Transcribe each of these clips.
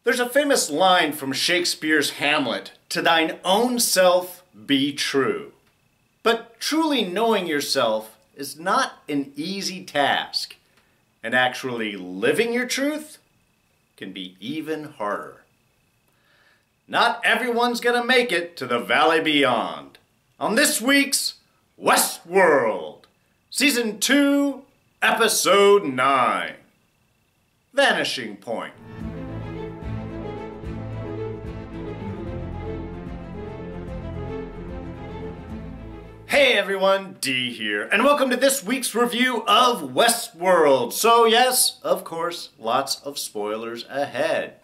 There's a famous line from Shakespeare's Hamlet, "To thine own self be true." But truly knowing yourself is not an easy task, and actually living your truth can be even harder. Not everyone's gonna make it to the valley beyond. On this week's Westworld, Season 2, Episode 9, Vanishing Point. Hey everyone, D here, and welcome to this week's review of Westworld. So yes, of course, lots of spoilers ahead.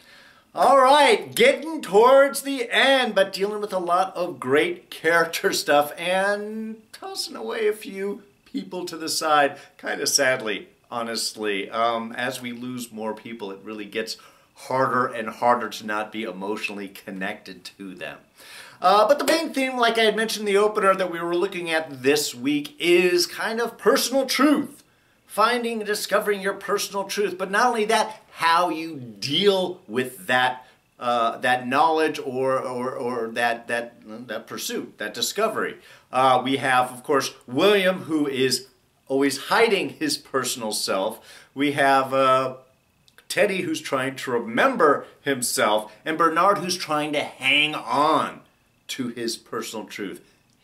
Alright, getting towards the end, but dealing with a lot of great character stuff and tossing away a few people to the side, kind of sadly, honestly. As we lose more people, it really gets harder and harder to not be emotionally connected to them. But the main theme, like I had mentioned in the opener, that we were looking at this week is kind of personal truth. Finding and discovering your personal truth. But not only that, how you deal with that that knowledge or that pursuit, that discovery. We have, of course, William, who is always hiding his personal self. We have Teddy, who's trying to remember himself, and Bernard, who's trying to hang on to his personal truth,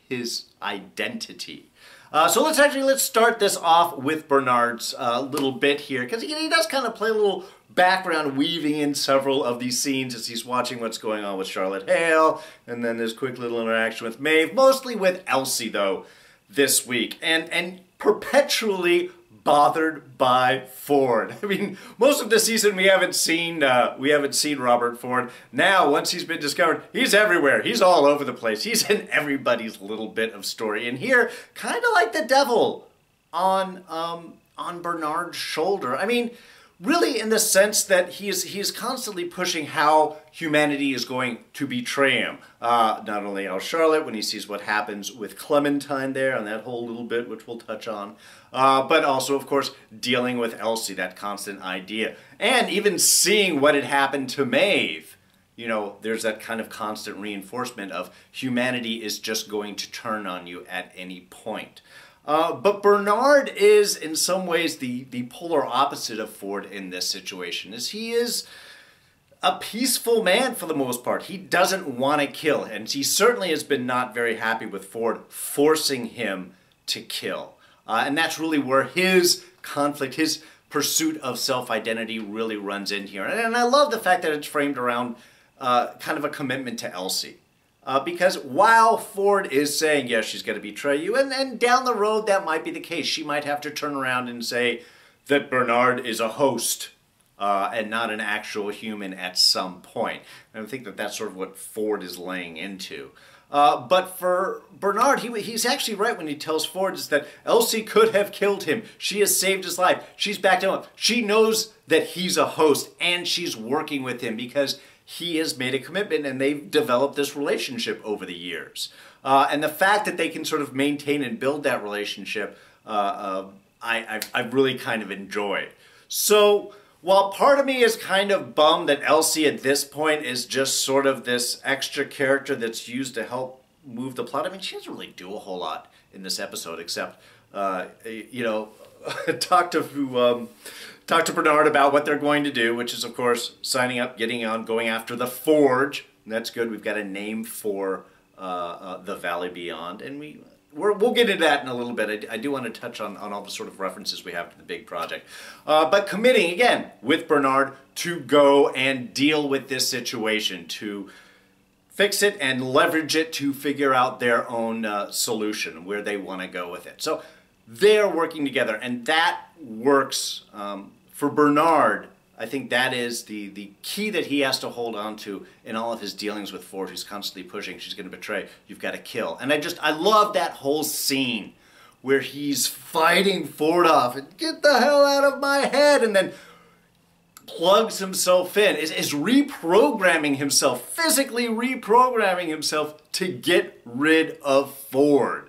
his identity. So let's start this off with Bernard's little bit here, because he does kind of play a little background, weaving in several of these scenes as he's watching what's going on with Charlotte Hale, and then this quick little interaction with Maeve, mostly with Elsie though this week, and perpetually bothered by Ford. I mean, most of the season we haven't seen Robert Ford. Now, once he's been discovered, he's everywhere. He's all over the place. He's in everybody's little bit of story. And here, kind of like the devil on Bernard's shoulder. I mean, really in the sense that he's constantly pushing how humanity is going to betray him. Not only how Charlotte, when he sees what happens with Clementine there, and that whole little bit, which we'll touch on, but also, of course, dealing with Elsie, that constant idea. And even seeing what had happened to Maeve. You know, there's that kind of constant reinforcement of humanity is just going to turn on you at any point. But Bernard is, in some ways, the polar opposite of Ford in this situation. He is a peaceful man for the most part. He doesn't want to kill, and he certainly has been not very happy with Ford forcing him to kill. And that's really where his conflict, his pursuit of self-identity really runs in here. And I love the fact that it's framed around kind of a commitment to Elsie. Because while Ford is saying, yes, she's going to betray you, and down the road that might be the case. She might have to turn around and say that Bernard is a host and not an actual human at some point. And I think that that's sort of what Ford is laying into. But for Bernard, he's actually right when he tells Ford is that Elsie could have killed him. She has saved his life. She's backed him up. She knows that he's a host, and she's working with him because he has made a commitment, and they've developed this relationship over the years. And the fact that they can sort of maintain and build that relationship, I've really kind of enjoyed. So while part of me is kind of bummed that Elsie at this point is just sort of this extra character that's used to help move the plot. I mean, she doesn't really do a whole lot in this episode except, you know, talk to Bernard about what they're going to do, which is, of course, signing up, getting on, going after the Forge. And that's good. We've got a name for the Valley Beyond, and we'll get into that in a little bit. I do want to touch on all the sort of references we have to the big project. But committing, again, with Bernard to go and deal with this situation, to fix it and leverage it to figure out their own solution, where they want to go with it. So they're working together, and that works for Bernard. I think that is the key that he has to hold on to in all of his dealings with Ford, who's constantly pushing, she's going to betray, you've got to kill. And I love that whole scene where he's fighting Ford off, and get the hell out of my head, and then plugs himself in, is reprogramming himself, physically reprogramming himself to get rid of Ford.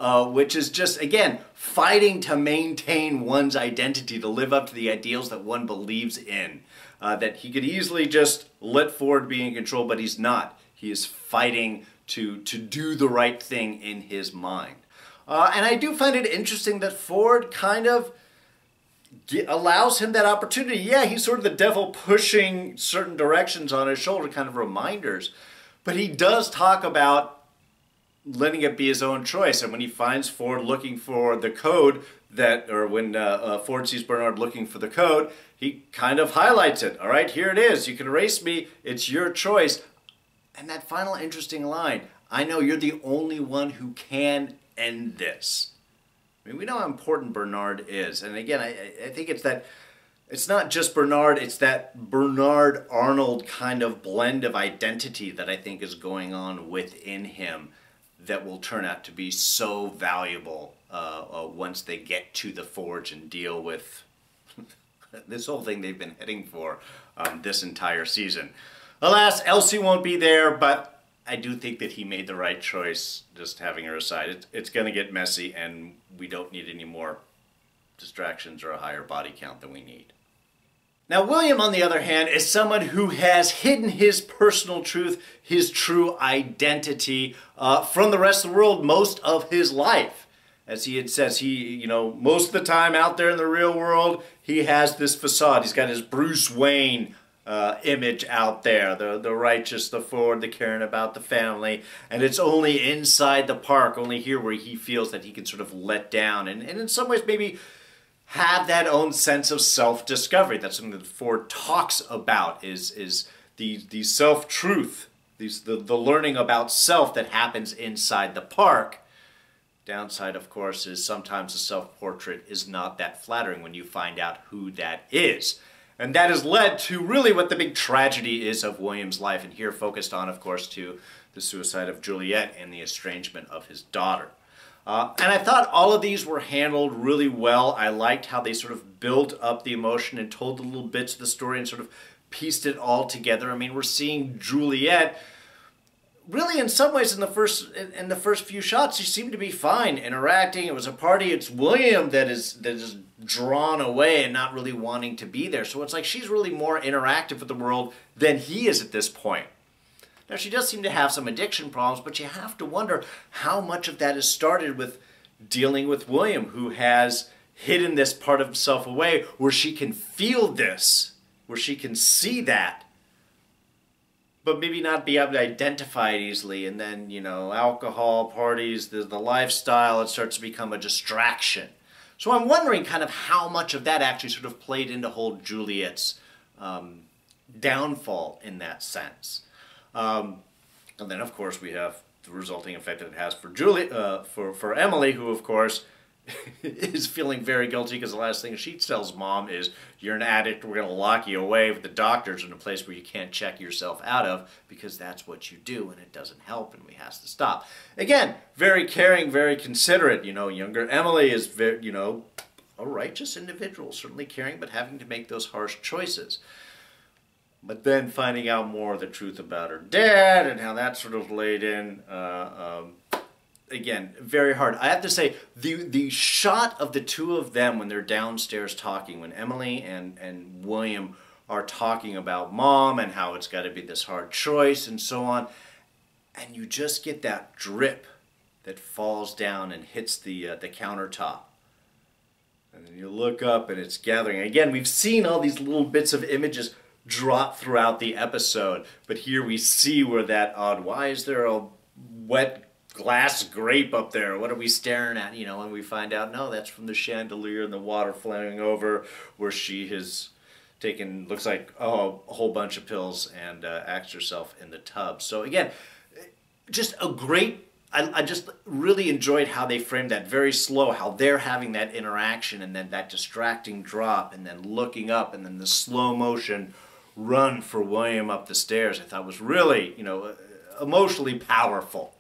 Which is just, again, fighting to maintain one's identity, to live up to the ideals that one believes in. that he could easily just let Ford be in control, but he's not. He is fighting to do the right thing in his mind. And I do find it interesting that Ford kind of allows him that opportunity. Yeah, he's sort of the devil pushing certain directions on his shoulder, kind of reminders. But he does talk about letting it be his own choice. And when he finds Ford looking for the code or when Ford sees Bernard looking for the code, he kind of highlights it. All right, here it is. You can erase me. It's your choice. And that final interesting line, I know you're the only one who can end this. I mean, we know how important Bernard is. And again, I think it's not just Bernard, it's that Bernard-Arnold kind of blend of identity that I think is going on within him that will turn out to be so valuable once they get to the Forge and deal with this whole thing they've been heading for this entire season. Alas, Elsie won't be there, but I do think that he made the right choice just having her aside. It's going to get messy, and we don't need any more distractions or a higher body count than we need. Now, William, on the other hand, is someone who has hidden his personal truth, his true identity from the rest of the world most of his life. As he says, most of the time out there in the real world, he has this facade. He's got his Bruce Wayne image out there, the righteous, the Ford, the caring about the family, and it's only inside the park, only here where he feels that he can sort of let down and in some ways maybe have that own sense of self-discovery. That's something that Ford talks about, is the self-truth, the learning about self that happens inside the park. Downside, of course, is sometimes the self-portrait is not that flattering when you find out who that is. And that has led to really what the big tragedy is of William's life, and here focused on, of course, to the suicide of Juliet and the estrangement of his daughter. And I thought all of these were handled really well. I liked how they sort of built up the emotion and told the little bits of the story and sort of pieced it all together. I mean, we're seeing Juliet really in some ways in the first few shots, she seemed to be fine interacting. It was a party. It's William that is drawn away and not really wanting to be there. So it's like she's really more interactive with the world than he is at this point. Now, she does seem to have some addiction problems, but you have to wonder how much of that has started with dealing with William, who has hidden this part of himself away where she can feel this, where she can see that, but maybe not be able to identify it easily. And then, alcohol, parties, the lifestyle, it starts to become a distraction. So I'm wondering kind of how much of that actually sort of played into whole Juliet's downfall in that sense. And then, of course, we have the resulting effect that it has for Emily, who, of course, is feeling very guilty because the last thing she tells Mom is, you're an addict, we're going to lock you away with the doctors in a place where you can't check yourself out of, because that's what you do and it doesn't help and we have to stop. Again, very caring, very considerate. Younger Emily is very, a righteous individual, certainly caring, but having to make those harsh choices. But then finding out more of the truth about her dad and how that sort of laid in, again, very hard. I have to say, the shot of the two of them when they're downstairs talking, when Emily and William are talking about Mom and how it's got to be this hard choice and so on, and you just get that drip that falls down and hits the countertop. And then you look up and it's gathering. Again, we've seen all these little bits of images drop throughout the episode, but here we see where that odd, why is there a wet glass grape up there? What are we staring at? And we find out, no, that's from the chandelier and the water flowing over where she has taken, looks like, a whole bunch of pills and axed herself in the tub. So again, just a great, I just really enjoyed how they framed that, very slow, how they're having that interaction and then that distracting drop and then looking up and then the slow motion run for William up the stairs. I thought was really, emotionally powerful.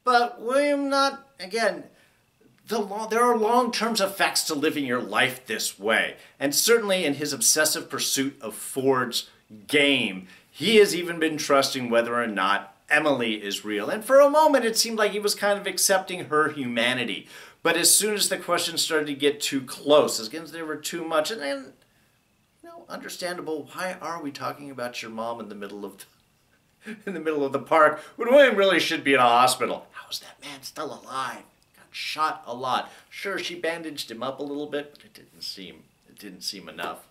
But William again, there are long-term effects to living your life this way. And certainly in his obsessive pursuit of Ford's game, he has even been trusting whether or not Emily is real. And for a moment, it seemed like he was kind of accepting her humanity. But as soon as the questions started to get too close, as soon as they were too much, and then, understandable, why are we talking about your mom in the middle of the park when William really should be in a hospital? How is that man still alive? Got shot a lot. Sure, she bandaged him up a little bit, but it didn't seem enough.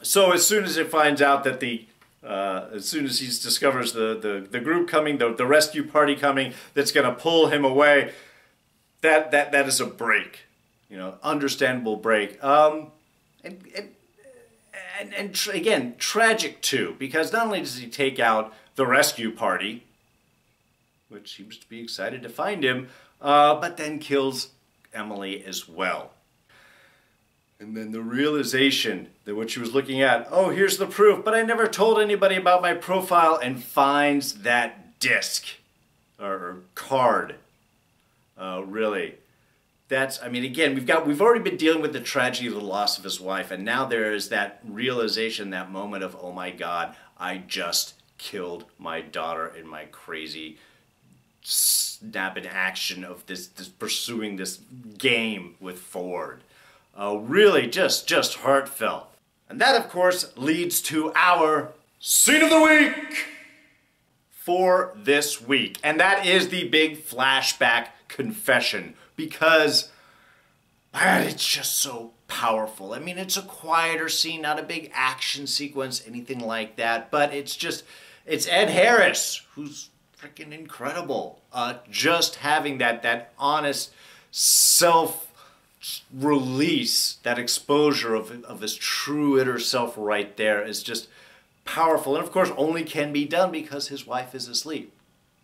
So as soon as it finds out that as soon as he discovers the group coming, the rescue party coming, that's going to pull him away, that is a break, understandable break. And again, tragic too, because not only does he take out the rescue party, which seems to be excited to find him, but then kills Emily as well. And then the realization that what she was looking at, oh, here's the proof, but I never told anybody about my profile, and finds that disc or card. Really. Again, we've already been dealing with the tragedy of the loss of his wife, and now there is that realization, that moment of, oh my God, I just killed my daughter in my crazy snap in action of this pursuing this game with Ford. Really just heartfelt. And that, of course, leads to our Scene of the Week for this week. And that is the big flashback confession, because, man, it's just so powerful. I mean, it's a quieter scene, not a big action sequence, anything like that, but it's Ed Harris, who's freaking incredible. Just having that honest self-release, that exposure of his true inner self right there is just powerful. And of course, only can be done because his wife is asleep.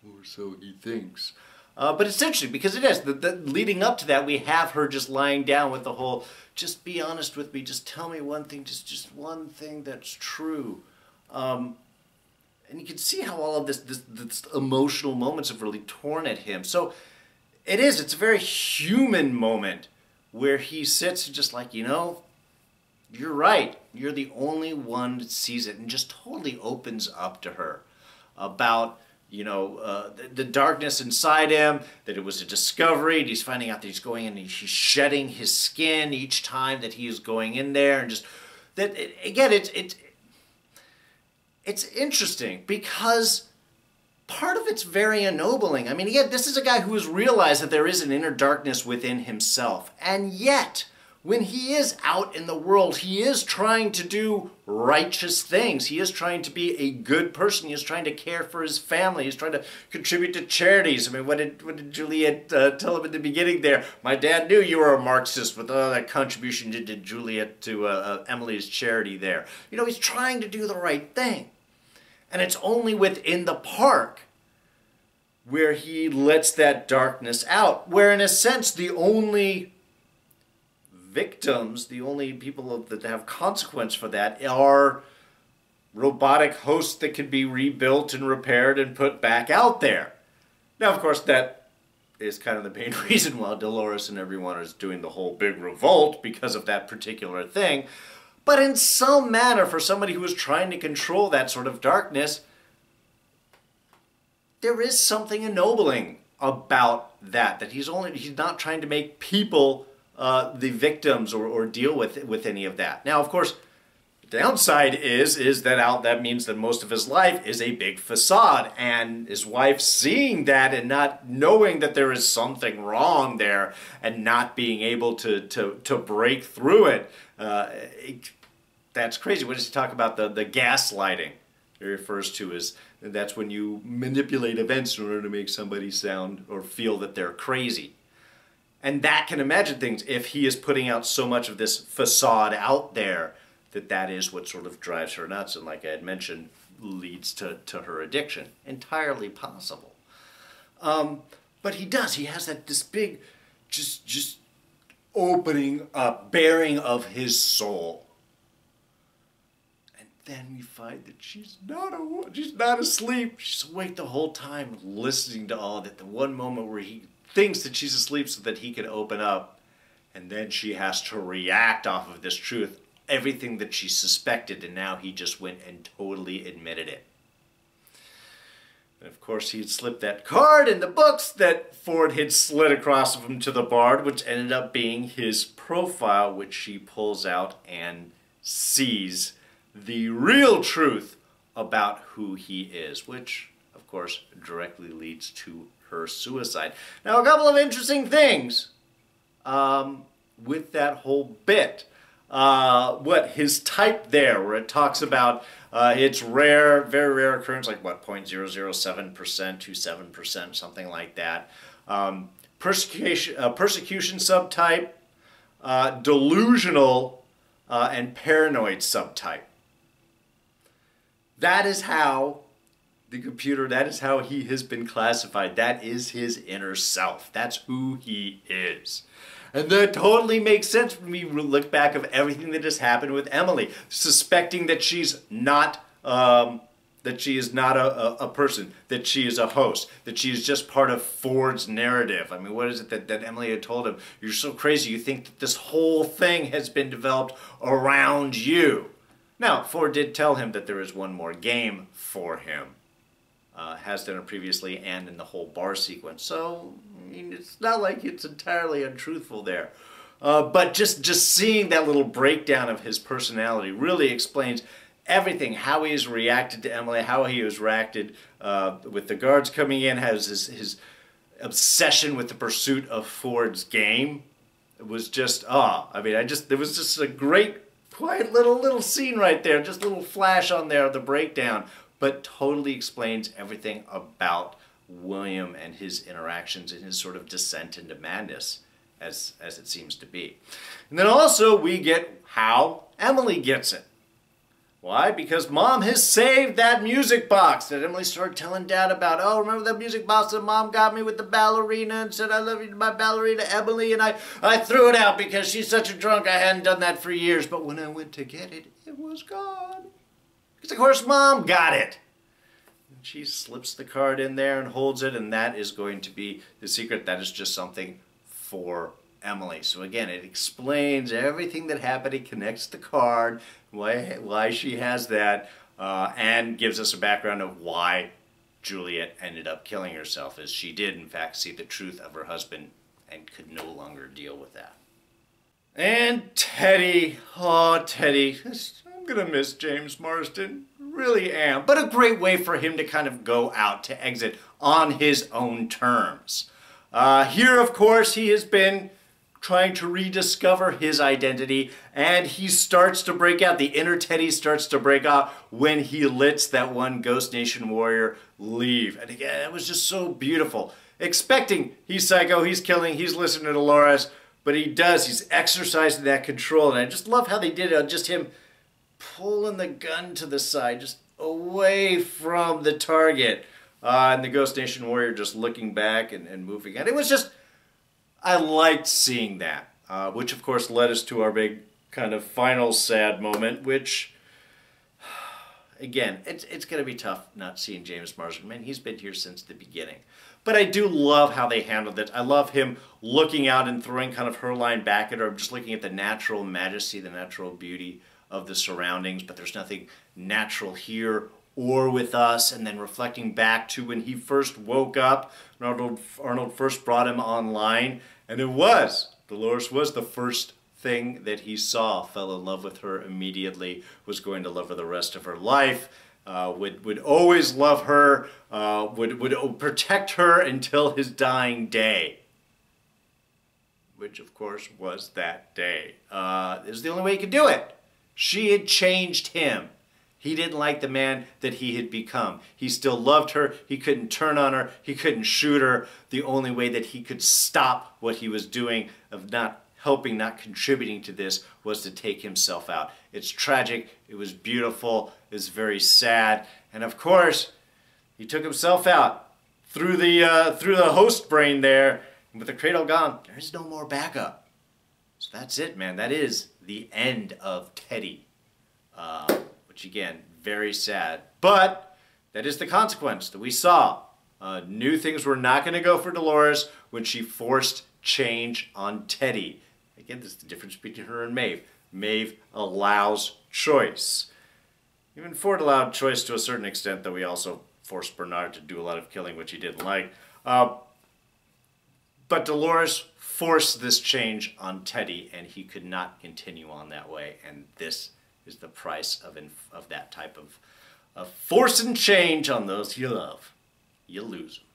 Or so he thinks. But it's interesting because it is. Leading up to that, we have her just lying down with the whole, just be honest with me, just tell me one thing, just one thing that's true. And you can see how all of this emotional moments have really torn at him. So it's a very human moment where he sits and just like, you're right. You're the only one that sees it, and just totally opens up to her about, the darkness inside him, that it was a discovery, and he's finding out that he's going in and he's shedding his skin each time that he is going in there, and just that, again, it's interesting because part of it's very ennobling. I mean, again, this is a guy who has realized that there is an inner darkness within himself, and yet, when he is out in the world, he is trying to do righteous things. He is trying to be a good person. He is trying to care for his family. He's trying to contribute to charities. I mean, what did Juliet tell him at the beginning there? My dad knew you were a Marxist with all that contribution you did, Juliet, to Emily's charity there. He's trying to do the right thing. And it's only within the park where he lets that darkness out, where in a sense the only victims, the only people that have consequence for that are robotic hosts that can be rebuilt and repaired and put back out there. Now, of course, that is kind of the main reason why Dolores and everyone is doing the whole big revolt, because of that particular thing. But in some manner, for somebody who is trying to control that sort of darkness, there is something ennobling about that he's not trying to make people the victims or deal with any of that. Now, of course, the downside is that means that most of his life is a big facade, and his wife seeing that and not knowing that there is something wrong there and not being able to break through it, that's crazy. What does he talk about? The gaslighting he refers to as, that's when you manipulate events in order to make somebody sound or feel that they're crazy. And that can imagine things if he is putting out so much of this facade out there, that is what sort of drives her nuts, and like I had mentioned, leads to her addiction. Entirely possible. But he has this big, just opening up, baring of his soul. And then we find that she's not asleep. She's awake the whole time, listening to all that. The one moment where he thinks that she's asleep so that he can open up, and then she has to react off of this truth, everything that she suspected, and now he just went and totally admitted it. And of course, he'd slipped that card in the books that Ford had slid across of him to the bard, which ended up being his profile, which she pulls out and sees the real truth about who he is, which, of course, directly leads to her suicide. Now, a couple of interesting things with that whole bit. What his type there, where it talks about it's rare, very rare occurrence, like what, 0.007% to 7%, something like that. Persecution subtype, delusional, and paranoid subtype. That is how the computer, that is how he has been classified. That is his inner self. That's who he is. And that totally makes sense when we look back of everything that has happened with Emily, suspecting that she's not, a person, that she is a host, that she is just part of Ford's narrative. I mean, what is it that Emily had told him? You're so crazy, you think that this whole thing has been developed around you. Now, Ford did tell him that there is one more game for him. Has done it previously and in the whole bar sequence. So, I mean, it's not like it's entirely untruthful there. But just seeing that little breakdown of his personality really explains everything. How he has reacted to Emily, how he has reacted with the guards coming in, has his obsession with the pursuit of Ford's game. It was just, I mean, there was just a great, quiet little scene right there. Just a little flash on there of the breakdown. But totally explains everything about William and his interactions and his sort of descent into madness, as it seems to be. And then also we get how Emily gets it. Why? Because Mom has saved that music box that Emily started telling Dad about. Oh, remember that music box that Mom got me with the ballerina and said, I love you to my ballerina Emily, and I threw it out because she's such a drunk. I hadn't done that for years. But when I went to get it, it was gone. Because, of course, Mom got it. And she slips the card in there and holds it, and that is going to be the secret. That is just something for Emily. So, again, it explains everything that happened. It connects the card, why she has that, and gives us a background of why Juliet ended up killing herself, as she did, in fact, see the truth of her husband and could no longer deal with that. And Teddy, oh, Teddy, I'm going to miss James Marsden, really am. But a great way for him to kind of go out, to exit on his own terms. Here, of course, he has been trying to rediscover his identity, and he starts to break out. The inner Teddy starts to break out when he lets that one Ghost Nation warrior leave. And again, it was just so beautiful. Expecting he's psycho, he's killing, he's listening to Dolores, but he does. He's exercising that control, and I just love how they did it. Just him pulling the gun to the side, just away from the target. And the Ghost Nation warrior just looking back and moving. And it was just, I liked seeing that. Which, of course, led us to our big kind of final sad moment, which, again, it's going to be tough not seeing James Marsden. Man, he's been here since the beginning. But I do love how they handled it. I love him looking out and throwing kind of her line back at her, just looking at the natural majesty, the natural beauty of the surroundings, but there's nothing natural here or with us, and then reflecting back to when he first woke up, Arnold first brought him online, and Dolores was the first thing that he saw, fell in love with her immediately, was going to love her the rest of her life, would always love her, would protect her until his dying day. Which, of course, was that day. It was the only way he could do it. She had changed him. He didn't like the man that he had become. He still loved her. He couldn't turn on her. He couldn't shoot her. The only way that he could stop what he was doing of not helping, not contributing to this, was to take himself out. It's tragic. It was beautiful. It was very sad. And of course, he took himself out through the host brain there. And with the cradle gone, there's no more backup. So that's it, man. That is the end of Teddy. Which, again, very sad. But that is the consequence that we saw. Knew things were not going to go for Dolores when she forced change on Teddy. Again, this is the difference between her and Maeve. Maeve allows choice. Even Ford allowed choice to a certain extent, though we also forced Bernard to do a lot of killing, which he didn't like. But Dolores forced this change on Teddy, and he could not continue on that way. And this is the price of that type of forcing change on those you love. You lose them.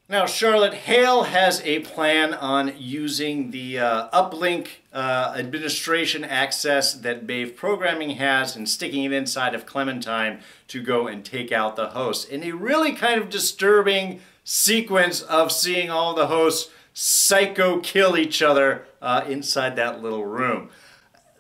Now, Charlotte Hale has a plan on using the uplink administration access that Maeve Programming has and sticking it inside of Clementine to go and take out the hosts. In a really kind of disturbing sequence of seeing all the hosts psycho kill each other inside that little room.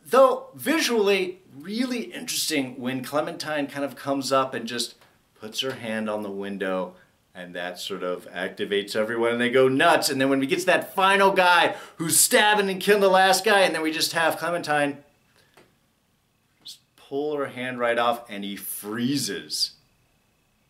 Though visually really interesting when Clementine kind of comes up and just puts her hand on the window, and that sort of activates everyone and they go nuts. And then when we get to that final guy who's stabbing and killing the last guy, and then we just have Clementine just pull her hand right off and he freezes.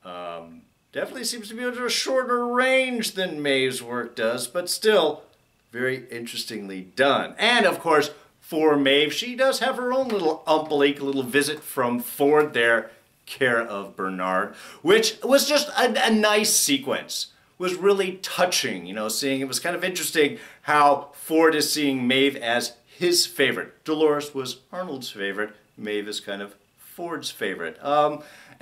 Definitely seems to be at a shorter range than Maeve's work does, but still very interestingly done. And of course, for Maeve, she does have her own little little visit from Ford there, care of Bernard, which was just a nice sequence. Was really touching, you know, seeing it was kind of interesting how Ford is seeing Maeve as his favorite. Dolores was Arnold's favorite. Maeve is kind of Ford's favorite.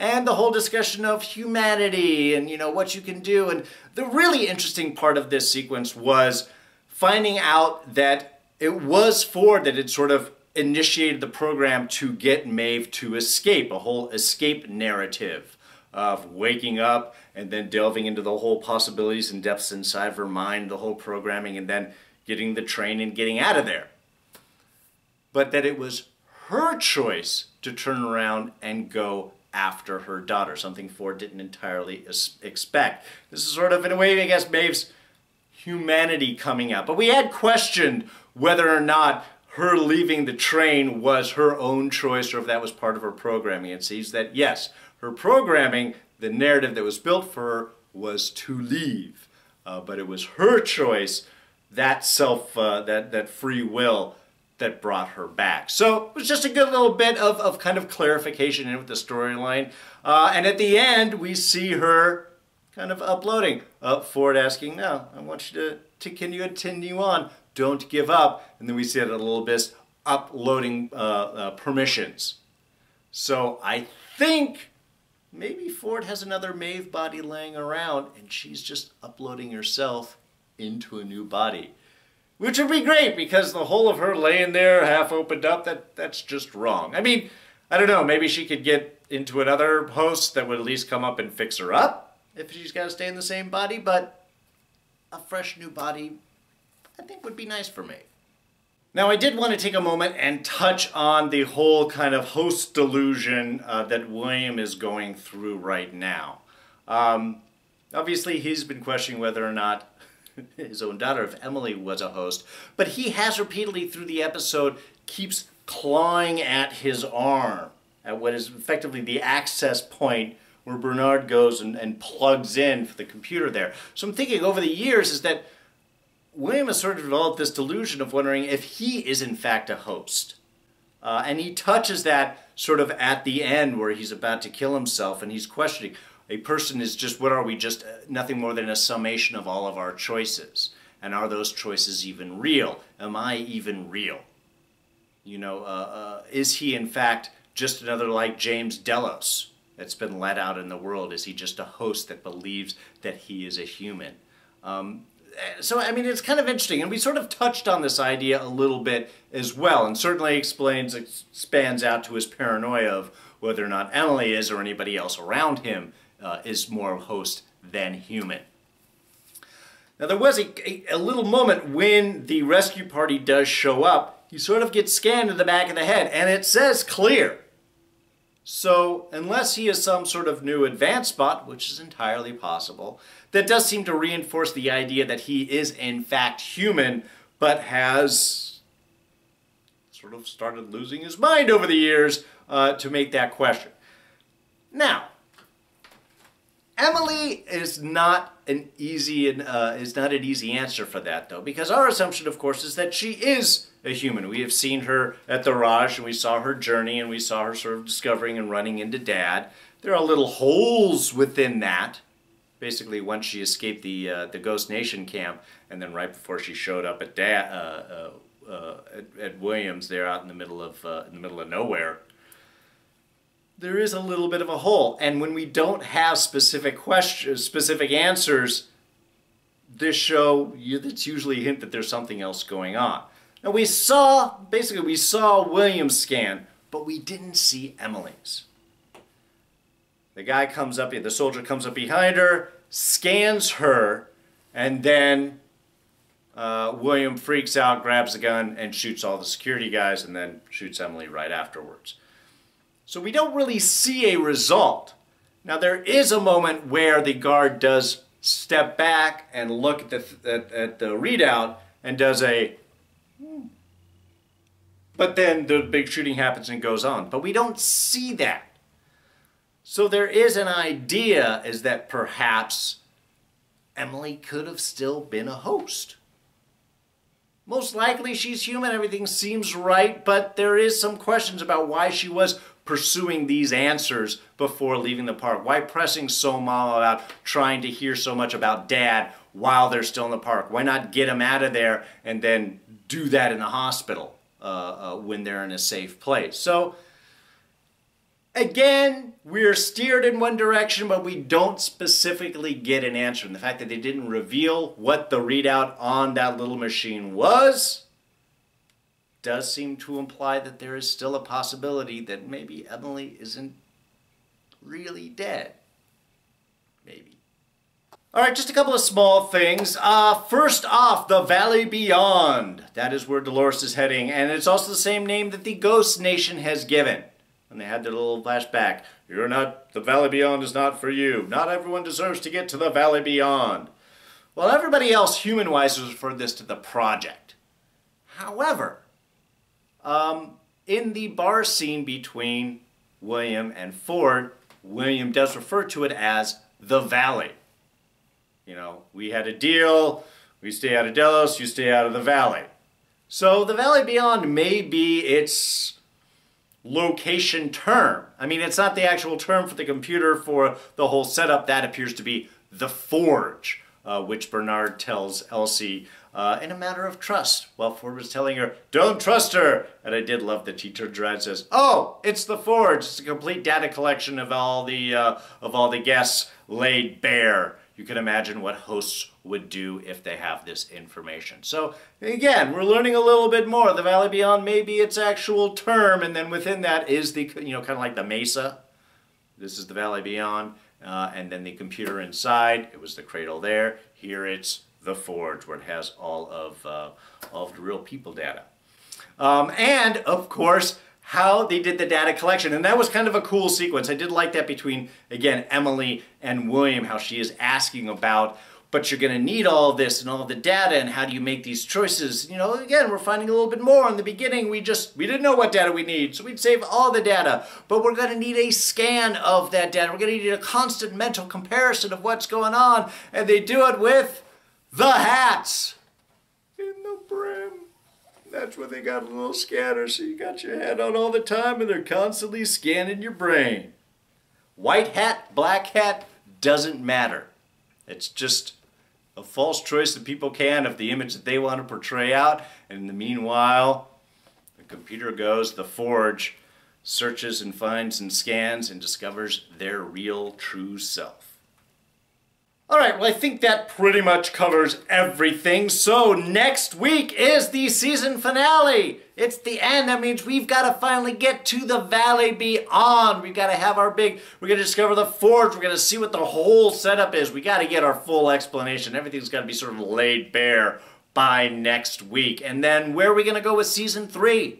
And the whole discussion of humanity and, you know, what you can do. And the really interesting part of this sequence was finding out that it was Ford that had sort of initiated the program to get Maeve to escape, a whole escape narrative of waking up and then delving into the whole possibilities and depths inside of her mind, the whole programming, and then getting the train and getting out of there. But that it was her choice to turn around and go after her daughter, something Ford didn't entirely expect. This is sort of, in a way, I guess, Maeve's humanity coming out. But we had questioned whether or not her leaving the train was her own choice or if that was part of her programming. It seems that, yes, her programming, the narrative that was built for her, was to leave. But it was her choice, that that free will, that brought her back. So it was just a good little bit of kind of clarification in with the storyline. And at the end, we see her kind of uploading. Ford asking, no, I want you to continue on. Don't give up. And then we see it a little bit uploading permissions. So I think maybe Ford has another Maeve body laying around and she's just uploading herself into a new body. Which would be great because the whole of her laying there half opened up, that's just wrong. I mean, I don't know, maybe she could get into another host that would at least come up and fix her up if she's got to stay in the same body, but a fresh new body I think would be nice for me. Now I did want to take a moment and touch on the whole kind of host delusion that William is going through right now. Obviously he's been questioning whether or not his own daughter, if Emily was a host, but he has repeatedly through the episode keeps clawing at his arm, at what is effectively the access point where Bernard goes and plugs in for the computer there. So I'm thinking over the years is that William has sort of developed this delusion of wondering if he is in fact a host. And he touches that sort of at the end where he's about to kill himself and he's questioning, a person is just, what are we, just nothing more than a summation of all of our choices. And are those choices even real? Am I even real? You know, is he in fact just another like James Delos that's been let out in the world? Is he just a host that believes that he is a human? So, I mean, it's kind of interesting. And we sort of touched on this idea a little bit as well. And certainly expands out to his paranoia of whether or not Emily is or anybody else around him is more host than human. Now there was a little moment when the rescue party does show up. He sort of gets scanned in the back of the head and it says clear. So unless he is some sort of new advanced bot, which is entirely possible, that does seem to reinforce the idea that he is in fact human, but has sort of started losing his mind over the years to make that question. Now, Emily is not an easy answer for that though, because our assumption, of course, is that she is a human. We have seen her at the Raj, and we saw her journey, and we saw her sort of discovering and running into Dad. There are little holes within that. Basically, once she escaped the Ghost Nation camp, and then right before she showed up at at Williams, there out in the middle of nowhere, there is a little bit of a hole. And when we don't have specific questions, specific answers, this show, it's usually a hint that there's something else going on. Now we saw Williams' scan, but we didn't see Emily's. The soldier comes up behind her, scans her, and then William freaks out, grabs the gun, and shoots all the security guys, and then shoots Emily right afterwards. So we don't really see a result. Now there is a moment where the guard does step back and look at the readout and does a... But then the big shooting happens and goes on. But we don't see that. So there is an idea is that perhaps Emily could have still been a host. Most likely she's human, everything seems right, but there is some questions about why she was pursuing these answers before leaving the park. Why pressing so much about trying to hear so much about Dad while they're still in the park? Why not get him out of there and then do that in the hospital when they're in a safe place? So again, we're steered in one direction, but we don't specifically get an answer. And the fact that they didn't reveal what the readout on that little machine was does seem to imply that there is still a possibility that maybe Emily isn't really dead. Maybe. All right, just a couple of small things. First off, the Valley Beyond. That is where Dolores is heading, and it's also the same name that the Ghost Nation has given. And they had their little flashback. The Valley Beyond is not for you. Not everyone deserves to get to the Valley Beyond. Well, everybody else, human-wise, has referred this to the project. However, in the bar scene between William and Ford, William does refer to it as the Valley. You know, we had a deal, we stay out of Delos, you stay out of the Valley. So the Valley Beyond may be its location term. I mean, it's not the actual term for the computer for the whole setup. That appears to be the Forge, which Bernard tells Elsie in a matter of trust, while Ford was telling her, don't trust her. And I did love that he turns around and says, oh, it's the Forge. It's a complete data collection of all the guests laid bare. You can imagine what hosts would do if they have this information. So again, we're learning a little bit more. The Valley Beyond may be its actual term, and then within that is the, kind of like the Mesa. This is the Valley Beyond, and then the computer inside. It was the cradle there. Here it's the Forge, where it has all of the real people data. And of course, how they did the data collection. And that was kind of a cool sequence. I did like that between, again, Emily and William, how she is asking about, but you're going to need all of this and all of the data, and how do you make these choices? You know, again, we're finding a little bit more. In the beginning, we didn't know what data we need, so we'd save all the data. But we're going to need a scan of that data. We're going to need a constant mental comparison of what's going on. And they do it with the hats in the brim. That's where they got a little scanner, so you got your hat on all the time and they're constantly scanning your brain. White hat, black hat, doesn't matter. It's just a false choice that people can of the image that they want to portray out. And in the meanwhile, the computer goes, the Forge searches and finds and scans and discovers their real true self. All right, well, I think that pretty much covers everything. So next week is the season finale. It's the end. That means we've got to finally get to the Valley Beyond. We've got to have our we're going to discover the Forge. We're going to see what the whole setup is. We got to get our full explanation. Everything's got to be sort of laid bare by next week. And then where are we going to go with season 3?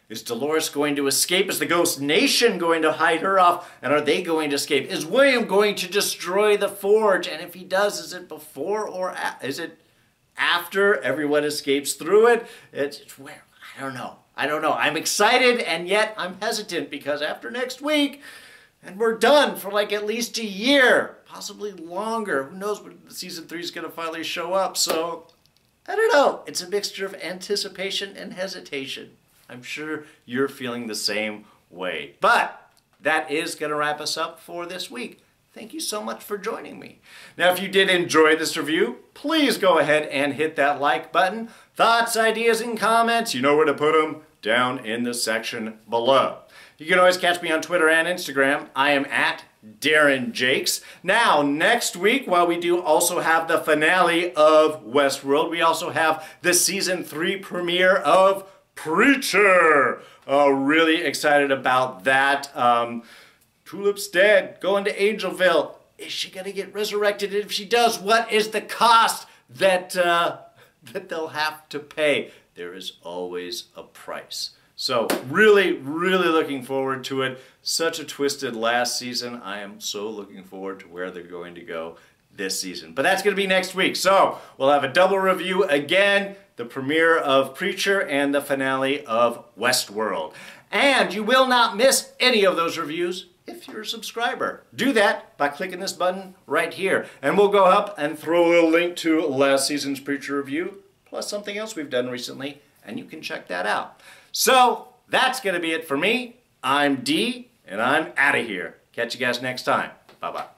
Is Dolores going to escape? Is the Ghost Nation going to hide her off? And are they going to escape? Is William going to destroy the Forge? And if he does, is it before or is it after everyone escapes through it? It's where? I don't know. I don't know. I'm excited, and yet I'm hesitant, because after next week, and we're done for like at least a year, possibly longer. Who knows when season 3 is going to finally show up? So, I don't know. It's a mixture of anticipation and hesitation. I'm sure you're feeling the same way. But that is going to wrap us up for this week. Thank you so much for joining me. Now, if you did enjoy this review, please go ahead and hit that like button. Thoughts, ideas, and comments, you know where to put them, down in the section below. You can always catch me on Twitter and Instagram. I am at Darren Jakes. Now, next week, while we do also have the finale of Westworld, we also have the Season 3 premiere of Preacher. Really excited about that. Tulip's dead, going to Angelville. Is she going to get resurrected? And if she does, what is the cost that they'll have to pay? There is always a price. So really, really looking forward to it. Such a twisted last season. I am so looking forward to where they're going to go this season. But that's going to be next week. So we'll have a double review again, the premiere of Preacher and the finale of Westworld. And you will not miss any of those reviews if you're a subscriber. Do that by clicking this button right here. And we'll go up and throw a little link to last season's Preacher review, plus something else we've done recently, and you can check that out. So that's going to be it for me. I'm D, and I'm out of here. Catch you guys next time. Bye-bye.